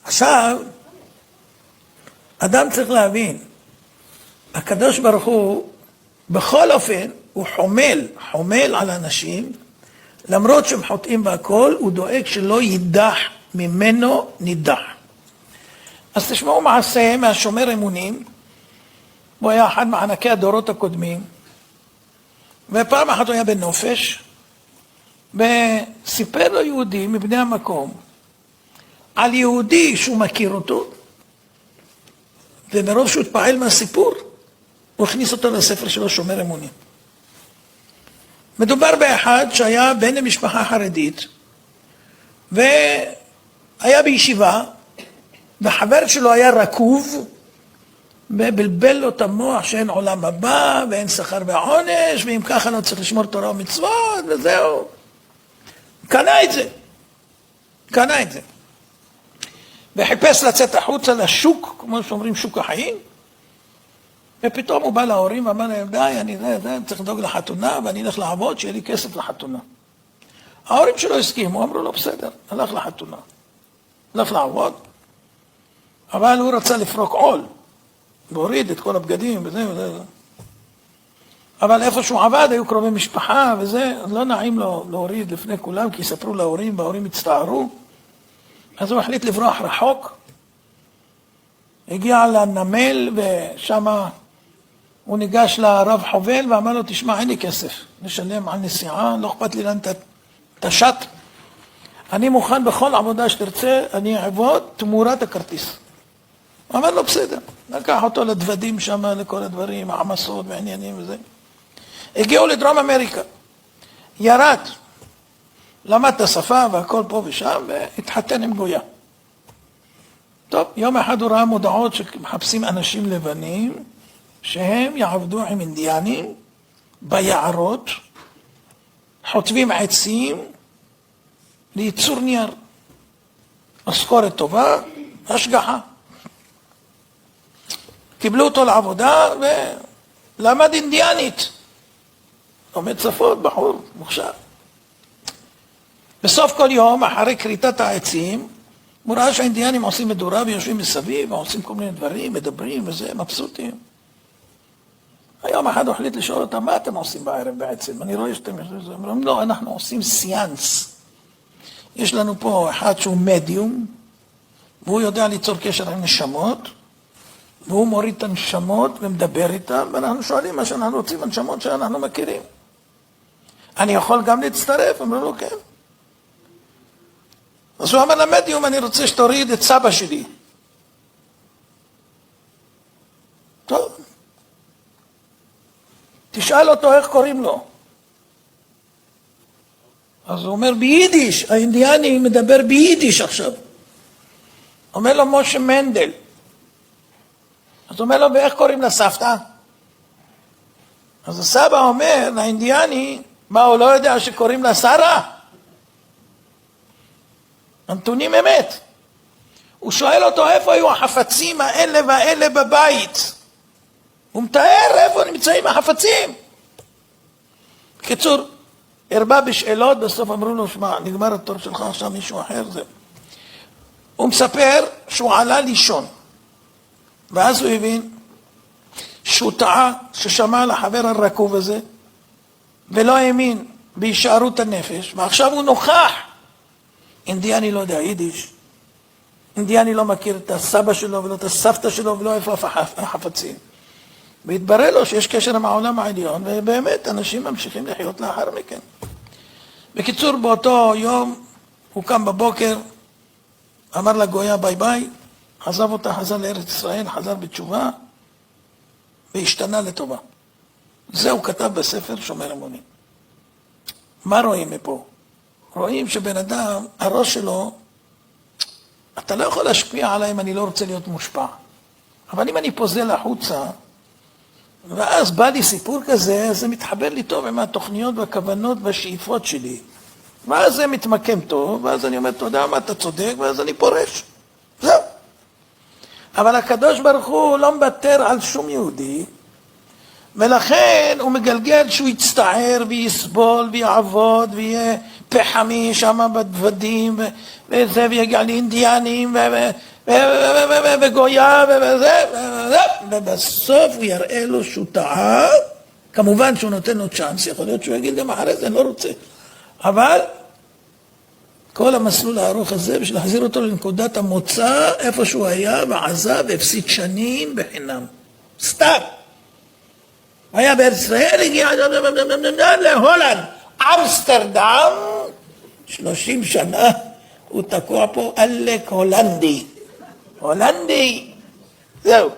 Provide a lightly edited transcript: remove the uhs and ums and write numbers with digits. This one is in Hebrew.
עכשיו, אדם צריך להבין, הקדוש ברוך הוא, בכל אופן, הוא חומל על אנשים, למרות שהם חוטאים בהכל, הוא דואג שלא יידח ממנו נידח. אז תשמעו מעשה מהשומר אמונים, הוא היה אחד מענקי הדורות הקודמים, ופעם אחת הוא היה בנופש, וסיפר לו יהודי מבני המקום, על יהודי שהוא מכיר אותו, ומרוב שהוא התפעל מהסיפור, הוא הכניס אותו לספר שלו שומר אמונים. מדובר באחד שהיה בן למשפחה חרדית, והיה בישיבה, והחבר שלו היה רקוב, ובלבל לו את המוח שאין עולם הבא, ואין שכר ועונש, ואם ככה לא צריך לשמור תורה ומצוות, וזהו. קנה את זה. וחיפש לצאת החוצה לשוק, כמו שאומרים שוק החיים, ופתאום הוא בא להורים ואמר להם, די, אני צריך לדאוג לחתונה, ואני אלך לעבוד, שיהיה לי כסף לחתונה. ההורים שלו הסכימו, אמרו לו, בסדר, הלך לחתונה. הלך לעבוד, אבל הוא רצה לפרוק עול, והוריד את כל הבגדים וזה. אבל איפה שהוא עבד, היו קרובי משפחה וזה, לא נעים לו להוריד לפני כולם, כי יספרו להורים, וההורים הצטערו. אז הוא החליט לברוח רחוק, הגיע לנמל, ושם הוא ניגש לרב חובל, ואמר לו, תשמע, אין לי כסף, נשלם על נסיעה, לא אכפת לי לאן תשת. אני מוכן בכל עבודה שתרצה, אני אעבוד תמורת הכרטיס. הוא אמר לו, בסדר. לקח אותו לדוודים שם, לכל הדברים, העמסות ועניינים וזה. הגיעו לדרום אמריקה. ירד. למד את השפה והכל פה ושם, והתחתן עם גויה. טוב, יום אחד הוא ראה מודעות שמחפשים אנשים לבנים, שהם יעבדו עם אינדיאנים, ביערות, חוטבים עצים, לייצור נייר. משכורת טובה, השגחה. קיבלו אותו לעבודה ולמד אינדיאנית. לומד שפות, בחור מוכשר. בסוף כל יום, אחרי כריתת העצים, הוא ראה שהאינדיאנים עושים מדורה ויושבים מסביב, ועושים כל מיני דברים, מדברים וזה, מבסוטים. היום אחד החליט לשאול אותם, מה אתם עושים בערב בעצם? אני רואה שאתם יושבים, הם אומרים, לא, אנחנו עושים סיאנס. יש לנו פה אחד שהוא מדיום, והוא יודע ליצור קשר עם נשמות, והוא מוריד את הנשמות ומדבר איתם, ואנחנו שואלים מה שאנחנו רוצים, הנשמות שאנחנו מכירים. אני יכול גם להצטרף? אמרו לו, כן. אז הוא אמר למדיום, אני רוצה שתוריד את סבא שלי. טוב. תשאל אותו איך קוראים לו. אז הוא אומר ביידיש, האינדיאני מדבר ביידיש עכשיו. אומר לו משה מנדל. אז הוא אומר לו, ואיך קוראים לסבתא? אז הסבא אומר לאינדיאני, מה, הוא לא יודע שקוראים לה שרה? הנתונים אמת. הוא שואל אותו, איפה היו החפצים האלה והאלה בבית? הוא מתאר איפה נמצאים החפצים. קיצור, הרבה בשאלות, בסוף אמרו לו, שמע, נגמר התור שלך, עכשיו מישהו אחר, זה. הוא מספר שהוא עלה לישון. ואז הוא הבין שהוא טעה, ששמע על החבר הרקוב הזה, ולא האמין בהישארות הנפש, ועכשיו הוא נוכח. אינדיאני לא יודע יידיש, אינדיאני לא מכיר את הסבא שלו ולא את הסבתא שלו ולא איפה החפצים. והתברר לו שיש קשר עם העולם העליון, ובאמת אנשים ממשיכים לחיות לאחר מכן. בקיצור, באותו יום הוא קם בבוקר, אמר לגויה ביי ביי, עזב אותה, חזר לארץ ישראל, חזר בתשובה, והשתנה לטובה. זה הוא כתב בספר שומר אמונים. מה רואים מפה? רואים שבן אדם, הראש שלו, אתה לא יכול להשפיע עליי אם אני לא רוצה להיות מושפע. אבל אם אני פוזל החוצה, ואז בא לי סיפור כזה, אז זה מתחבר לי טוב עם התוכניות והכוונות והשאיפות שלי. ואז זה מתמקם טוב, ואז אני אומר, תודה מה, אתה צודק, ואז אני פורש. זהו. אבל הקדוש ברוך הוא לא מוותר על שום יהודי, ולכן הוא מגלגל שהוא יצטער ויסבול ויעבוד ויהיה פחמי שם בדוודים וזה, ויגיע לאינדיאנים וגויה וזה, ובסוף הוא יראה לו שהוא טעה, כמובן שהוא נותן לו צ'אנס, יכול להיות שהוא יגיד גם אחרי זה, אני לא רוצה, אבל כל המסלול הארוך הזה, בשביל להחזיר אותו לנקודת המוצא, איפה שהוא היה, ועזב, והפסיד שנים בחינם. סתם. היה בארץ ישראל, הגיע להולנד, אמסטרדם, 30 שנה, הוא תקוע פה עלק הולנדי. הולנדי. זהו.